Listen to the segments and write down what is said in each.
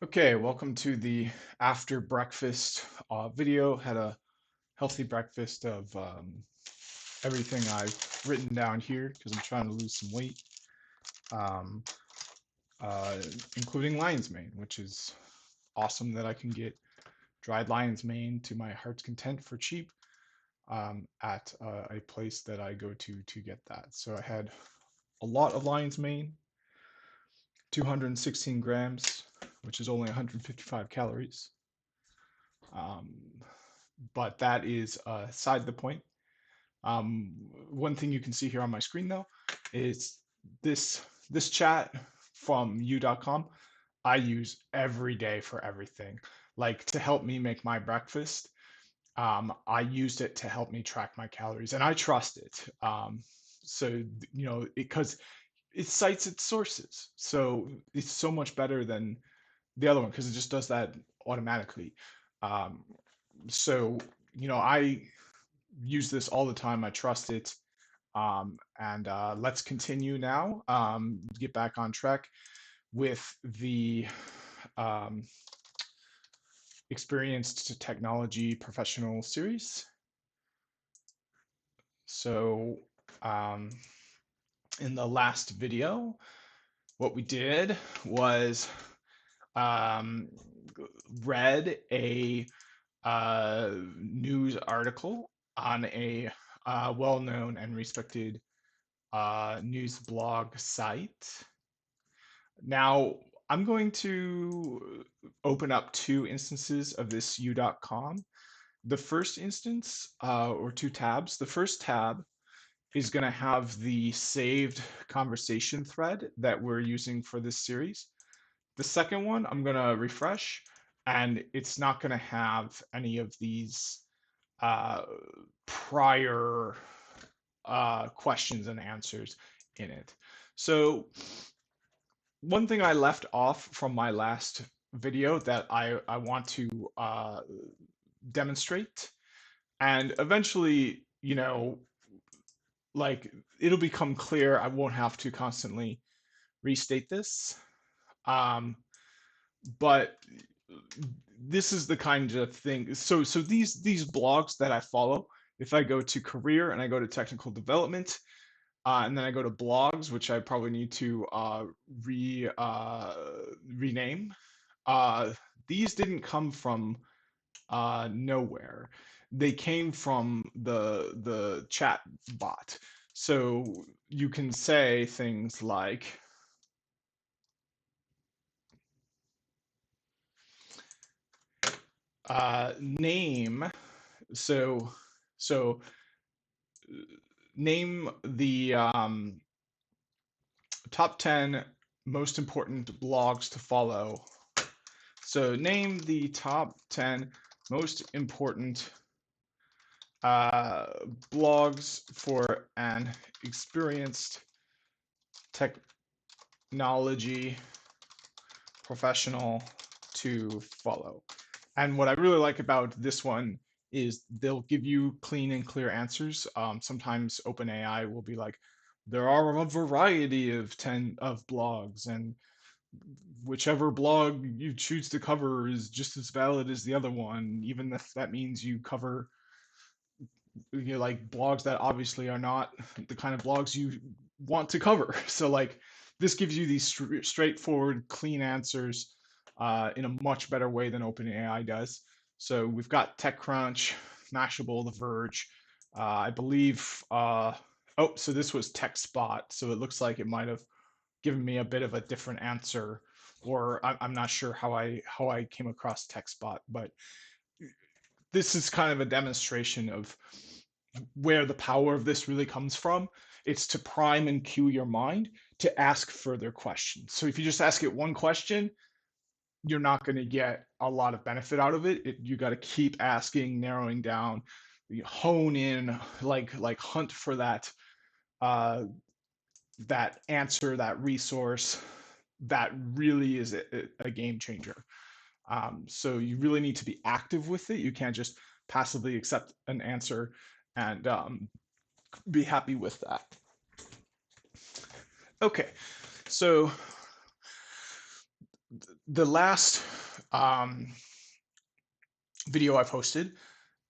Okay, welcome to the after breakfast video. Had a healthy breakfast of everything I've written down here because I'm trying to lose some weight, um, uh, including lion's mane, which is awesome that I can get dried lion's mane to my heart's content for cheap at a place that I go to get that. So I had a lot of lion's mane, 216 grams, which is only 155 calories. Um, but that is aside the point. Um, One thing you can see here on my screen though is this chat from you.com I use every day for everything. Like to help me make my breakfast, I used it to help me track my calories, and I trust it. So because it cites its sources, so it's so much better than the other one because it just does that automatically. Um, so I use this all the time. I trust it. And let's continue now. Get back on track with the um, Experienced Technology Professional series. So, um, in the last video, what we did was um, read a news article on a well-known and respected news blog site. Now, I'm going to open up two instances of this u.com. The first instance, or two tabs, the first tab is going to have the saved conversation thread that we're using for this series. The second one, I'm going to refresh, and it's not going to have any of these uh, prior questions and answers in it. So one thing I left off from my last video that I want to demonstrate, and eventually, like it'll become clear. I won't have to constantly restate this. Um, but this is the kind of thing. So these blogs that I follow, if I go to career and I go to technical development, and then I go to blogs, which I probably need to rename. Uh, these didn't come from nowhere. They came from the chat bot. So you can say things like name. So so name the top 10 most important blogs to follow. So name the top 10 most important uh, blogs for an experienced technology professional to follow. And what I really like about this one is they'll give you clean and clear answers. Sometimes OpenAI will be like, there are a variety of 10 of blogs, and whichever blog you choose to cover is just as valid as the other one, even if that means you cover like blogs that obviously are not the kind of blogs you want to cover. So like this gives you these straightforward, clean answers in a much better way than OpenAI does. So we've got TechCrunch, Mashable, The Verge. I believe. Oh, so this was TechSpot. So it looks like it might have given me a bit of a different answer, or I'm not sure how I came across TechSpot, but this is kind of a demonstration of where the power of this really comes from. It's to prime and cue your mind to ask further questions. So if you just ask it one question, you're not going to get a lot of benefit out of it. You got to keep asking, narrowing down, hone in, like hunt for uh, that answer, that resource that really is a game changer. So you really need to be active with it. You can't just passively accept an answer and be happy with that. Okay, so the last video I posted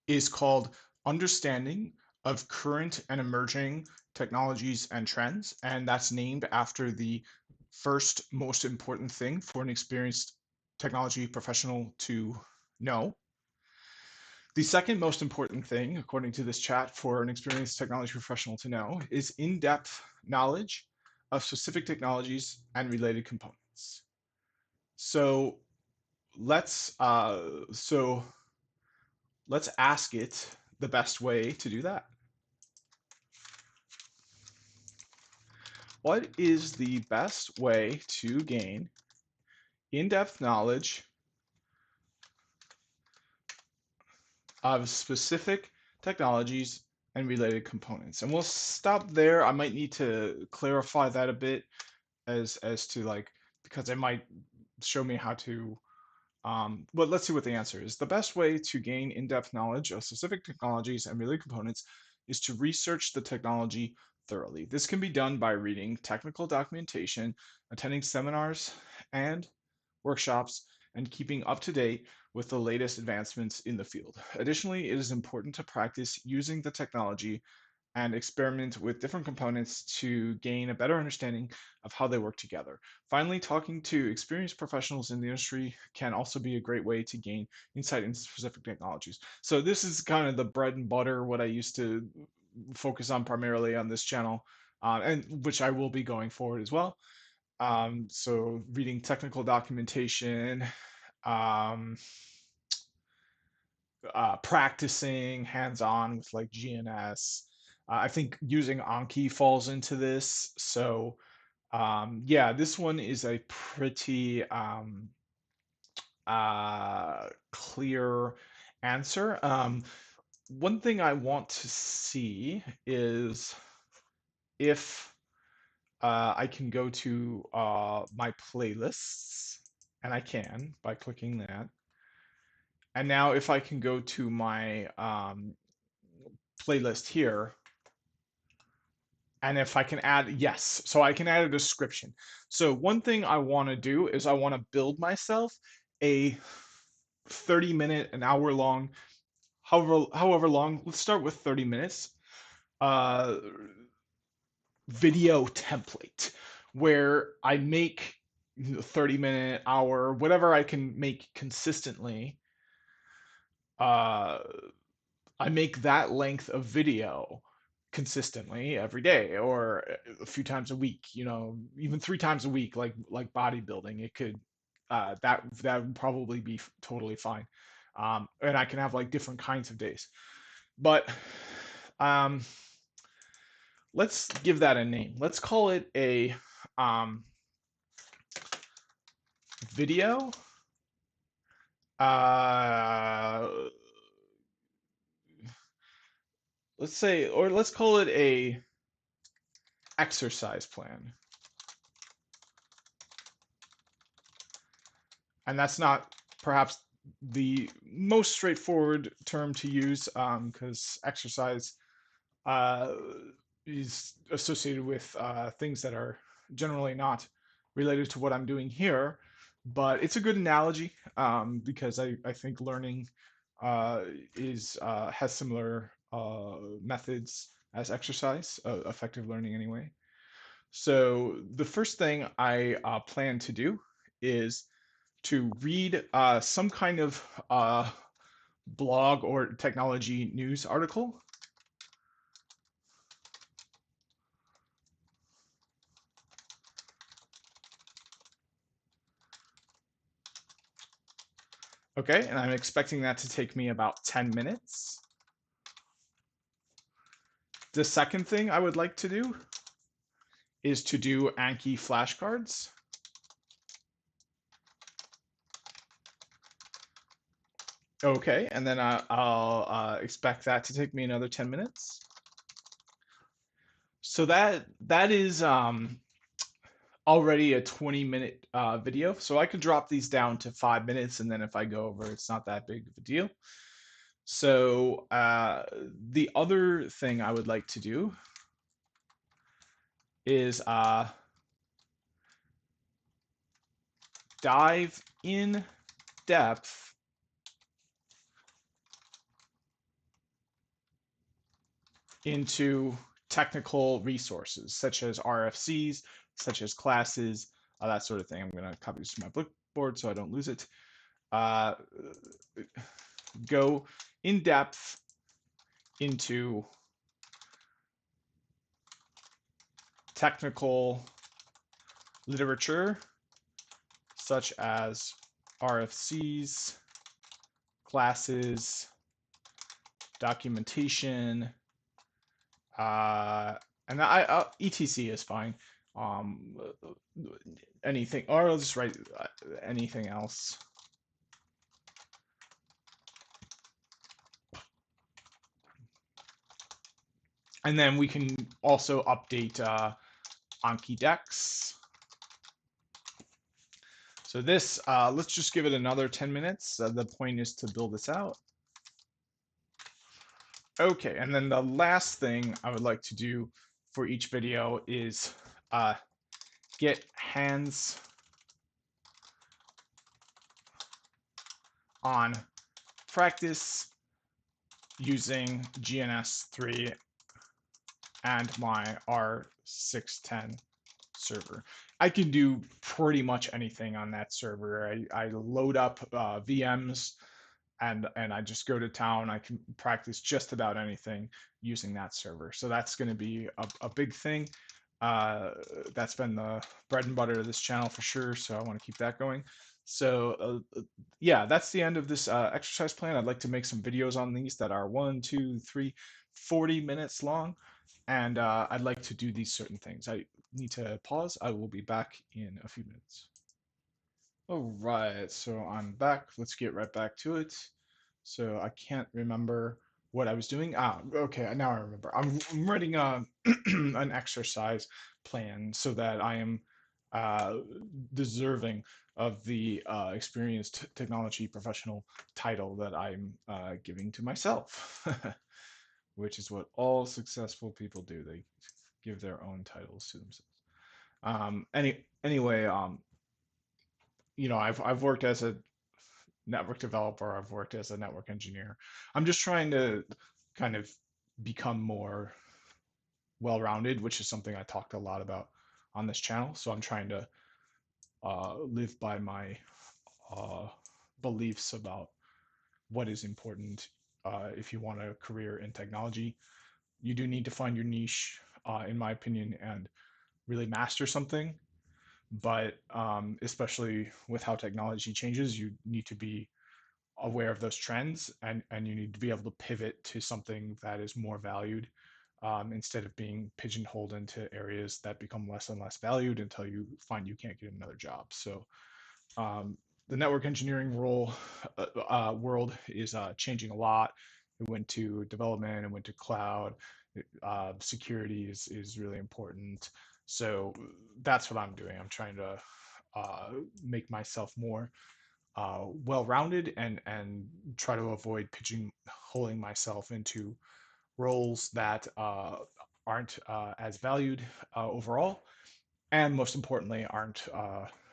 is called Understanding of Current and Emerging Technologies and Trends, and that's named after the first most important thing for an experienced technology professional to know. The second most important thing, according to this chat, for an experienced technology professional to know is in-depth knowledge of specific technologies and related components. So let's uh, so let's ask it the best way to do that. What is the best way to gain in-depth knowledge of specific technologies and related components? And we'll stop there. I might need to clarify that a bit as to like, because it might show me how to but let's see what the answer is. The best way to gain in-depth knowledge of specific technologies and related components is to research the technology thoroughly. This can be done by reading technical documentation, attending seminars and workshops, and keeping up to date with the latest advancements in the field. Additionally, it is important to practice using the technology and experiment with different components to gain a better understanding of how they work together. Finally, talking to experienced professionals in the industry can also be a great way to gain insight into specific technologies. So this is kind of the bread and butter, what I used to focus on primarily on this channel, and which I will be going forward as well. So reading technical documentation, um, practicing hands-on with like GNS. I think using Anki falls into this. So yeah, this one is a pretty clear answer. One thing I want to see is if I can go to my playlists, and I can by clicking that. And now if I can go to my playlist here, and if I can add, yes, so I can add a description. So one thing I want to do is I want to build myself a 30-minute, an hour long, however long, let's start with 30 minutes, uh, video template where I make 30-minute, hour, whatever I can make consistently. I make that length of video consistently every day or a few times a week, even 3 times a week, like bodybuilding. It could that would probably be totally fine. And I can have like different kinds of days. But um, let's give that a name. Let's call it a video uh, let's say, or let's call it a exercise plan. And that's not perhaps the most straightforward term to use because exercise uh, is associated with things that are generally not related to what I'm doing here. But it's a good analogy because I think learning uh, is has similar methods as exercise, effective learning anyway. So the first thing I plan to do is to read some kind of blog or technology news article. Okay, and I'm expecting that to take me about 10 minutes. The second thing I would like to do is to do Anki flashcards. Okay, and then I'll expect that to take me another 10 minutes. So that is already a 20-minute video. So I could drop these down to 5 minutes, and then if I go over, it's not that big of a deal. So the other thing I would like to do is dive in depth into technical resources such as RFCs, such as classes, that sort of thing. I'm going to copy this to my Blackboard so I don't lose it. Uh, go in depth into technical literature such as RFCs, classes, documentation, and etc is fine. Um, anything, or I'll just write anything else. And then we can also update Anki Dex. So this, let's just give it another 10 minutes. The point is to build this out. Okay, and then the last thing I would like to do for each video is get hands on practice using GNS3 and my R610 server. I can do pretty much anything on that server. I load up VMs and I just go to town. I can practice just about anything using that server. So that's going to be a big thing. That's been the bread and butter of this channel for sure. So I want to keep that going. So yeah, that's the end of this exercise plan. I'd like to make some videos on these that are 1, 2, 3, 40 minutes long. And I'd like to do these certain things. I need to pause. I will be back in a few minutes. All right, so I'm back. Let's get right back to it. So I can't remember what I was doing. Okay, now I remember. I'm writing an exercise plan so that I am deserving of the experienced technology professional title that I'm giving to myself, which is what all successful people do. They give their own titles to themselves. Anyway, I've worked as a network developer. I've worked as a network engineer. I'm just trying to kind of become more well-rounded, which is something I talked a lot about on this channel. So I'm trying to live by my uh, beliefs about what is important if you want a career in technology. You do need to find your niche, in my opinion, and really master something. But especially with how technology changes, you need to be aware of those trends, and you need to be able to pivot to something that is more valued, instead of being pigeonholed into areas that become less and less valued until you find you can't get another job. So the network engineering world is changing a lot. It went to development, it went to cloud. Security is really important. So that's what I'm doing. I'm trying to make myself more well-rounded and try to avoid pigeonholing myself into roles that aren't as valued overall, and most importantly, aren't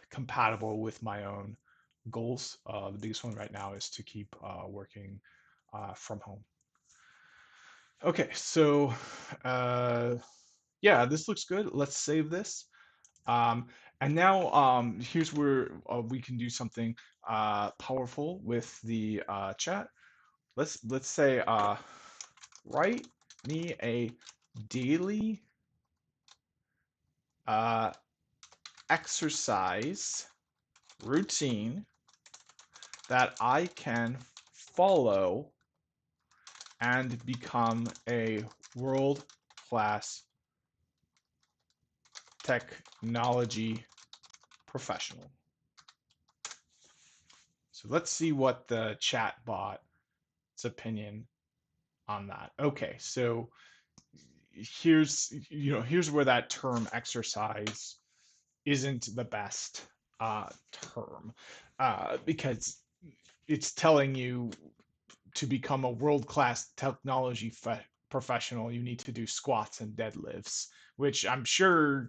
compatible with my own goals. The biggest one right now is to keep working from home. Okay, so yeah, this looks good. Let's save this. Um, and now here's where we can do something powerful with the chat. Let's say write me a daily uh, exercise routine that I can follow and become a world-class technology professional. So let's see what the chat bot's opinion on that. Okay, so here's where that term exercise isn't the best term, because it's telling you to become a world-class technology professional, you need to do squats and deadlifts, which I'm sure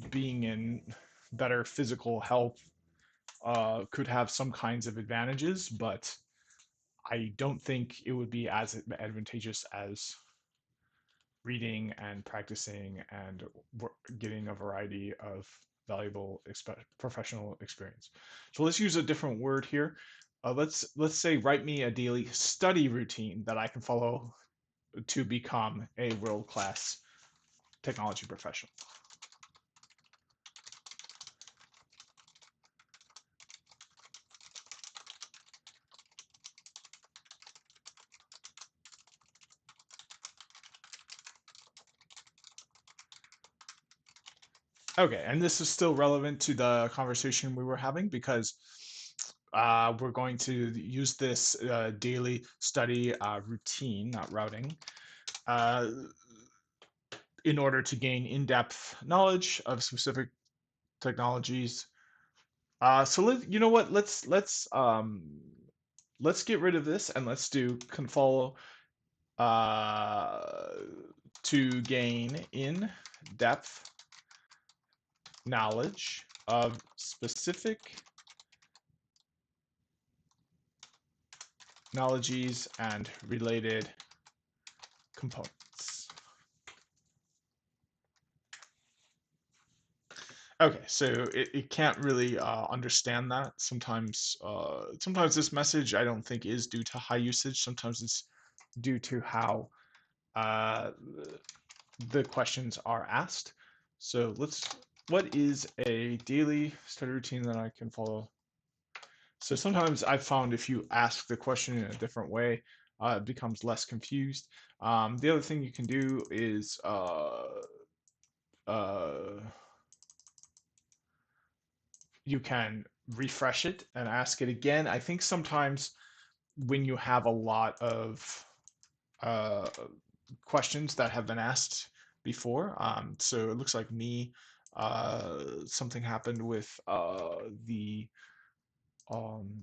being in better physical health could have some kinds of advantages, but I don't think it would be as advantageous as reading and practicing and getting a variety of valuable professional experience. So let's use a different word here. Let's say write me a daily study routine that I can follow to become a world-class technology professional. Okay, and this is still relevant to the conversation we were having because we're going to use this daily study routine, not routing, uh, in order to gain in-depth knowledge of specific technologies. So you know what? Let's get rid of this and let's do can follow uh, to gain in-depth knowledge of specific technologies and related components. Okay, so it can't really understand that. Sometimes this message I don't think is due to high usage. Sometimes it's due to how uh, the questions are asked. So what is a daily study routine that I can follow? So sometimes I've found if you ask the question in a different way, it becomes less confused. The other thing you can do is uh, you can refresh it and ask it again. I think sometimes when you have a lot of uh, questions that have been asked before, so it looks like something happened with the um,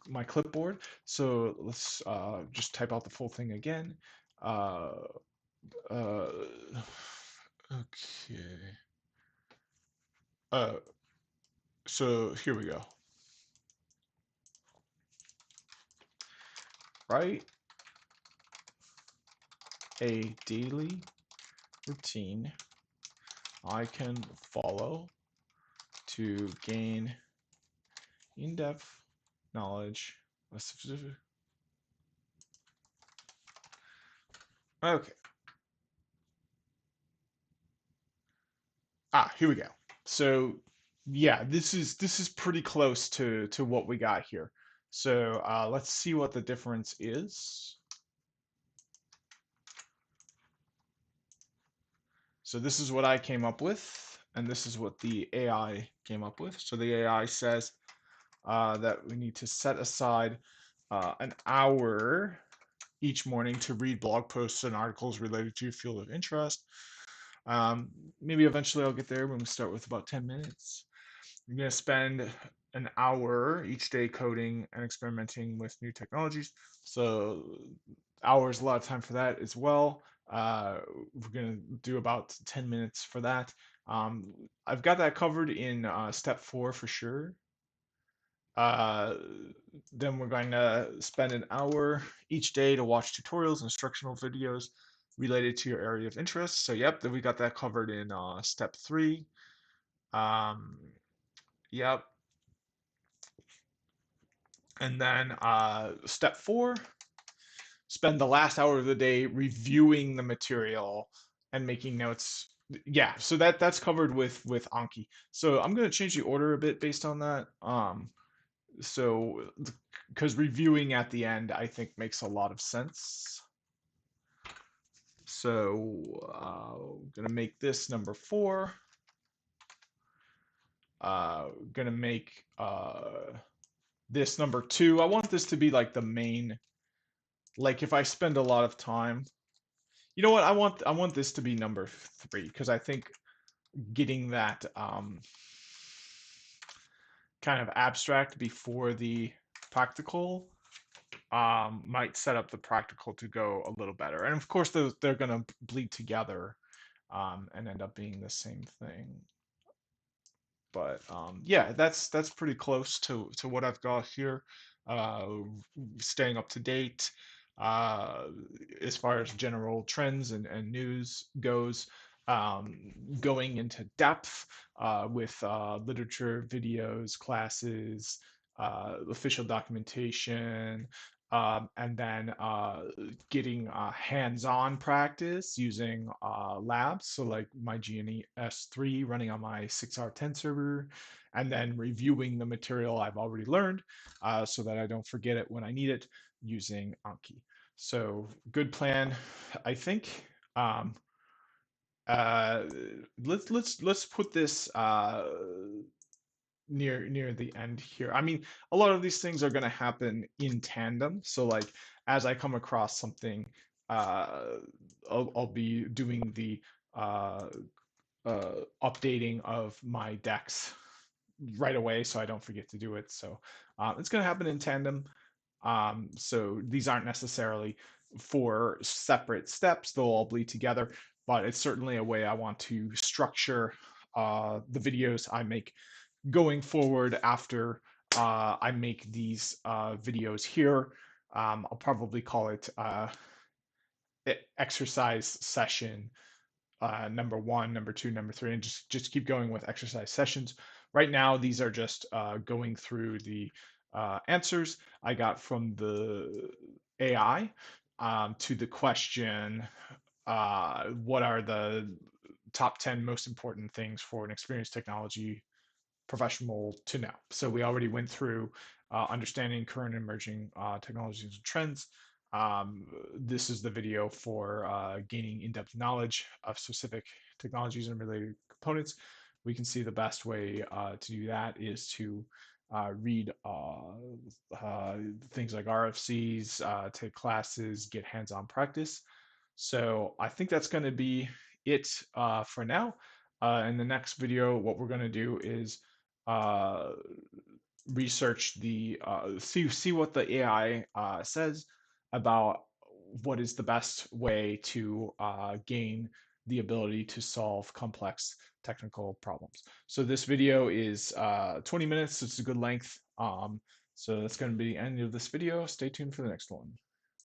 my clipboard. So let's just type out the full thing again. Uh, uh, okay. Uh, so here we go. Write a daily routine I can follow to gain in-depth knowledge of specific. Okay. Here we go. So yeah, this is pretty close to what we got here. So let's see what the difference is. So this is what I came up with, and this is what the AI came up with. So the AI says that we need to set aside an hour each morning to read blog posts and articles related to your field of interest. Maybe eventually I'll get there when we start with about 10 minutes. You're going to spend an hour each day coding and experimenting with new technologies. So hours, a lot of time for that as well. We're going to do about 10 minutes for that. I've got that covered in step 4 for sure. Uh, then we're going to spend an hour each day to watch tutorials and instructional videos related to your area of interest. So yep, then we got that covered in step 3. Um, yep. And then step 4, spend the last hour of the day reviewing the material and making notes. Yeah, so that's covered with Anki. So I'm going to change the order a bit based on that. So because reviewing at the end I think makes a lot of sense. So gonna make this number 4. Gonna make this number 2. I want this to be like the main. Like if I spend a lot of time, you know what? I want this to be number 3 because I think getting that kind of abstract before the practical might set up the practical to go a little better. And of course, they're going to bleed together and end up being the same thing. But yeah, that's pretty close to what I've got here. Uh, Staying up to date uh, as far as general trends and news goes. Um, Going into depth with literature, videos, classes, official documentation, and then getting hands-on practice using labs. So like my GNE S3 running on my 6R10 server, and then reviewing the material I've already learned so that I don't forget it when I need it using Anki. So good plan, I think. Um, uh, let's put this near the end here. I mean, a lot of these things are going to happen in tandem. So like as I come across something, uh, I'll be doing the uh, updating of my decks right away, so I don't forget to do it. So it's going to happen in tandem. So these aren't necessarily four separate steps; they'll all bleed together. But it's certainly a way I want to structure the videos I make going forward after I make these videos here. I'll probably call it exercise session number one, number two, number three, and just keep going with exercise sessions. Right now, these are just going through the answers I got from the AI to the question, what are the top 10 most important things for an experienced technology professional to know. So we already went through understanding current emerging technologies and trends. This is the video for gaining in-depth knowledge of specific technologies and related components. We can see the best way to do that is to read things like RFCs, take classes, get hands-on practice. So I think that's going to be it for now. In the next video, what we're going to do is uh, research the see what the AI says about what is the best way to gain the ability to solve complex technical problems. So this video is 20 minutes. So it's a good length. So that's going to be the end of this video. Stay tuned for the next one.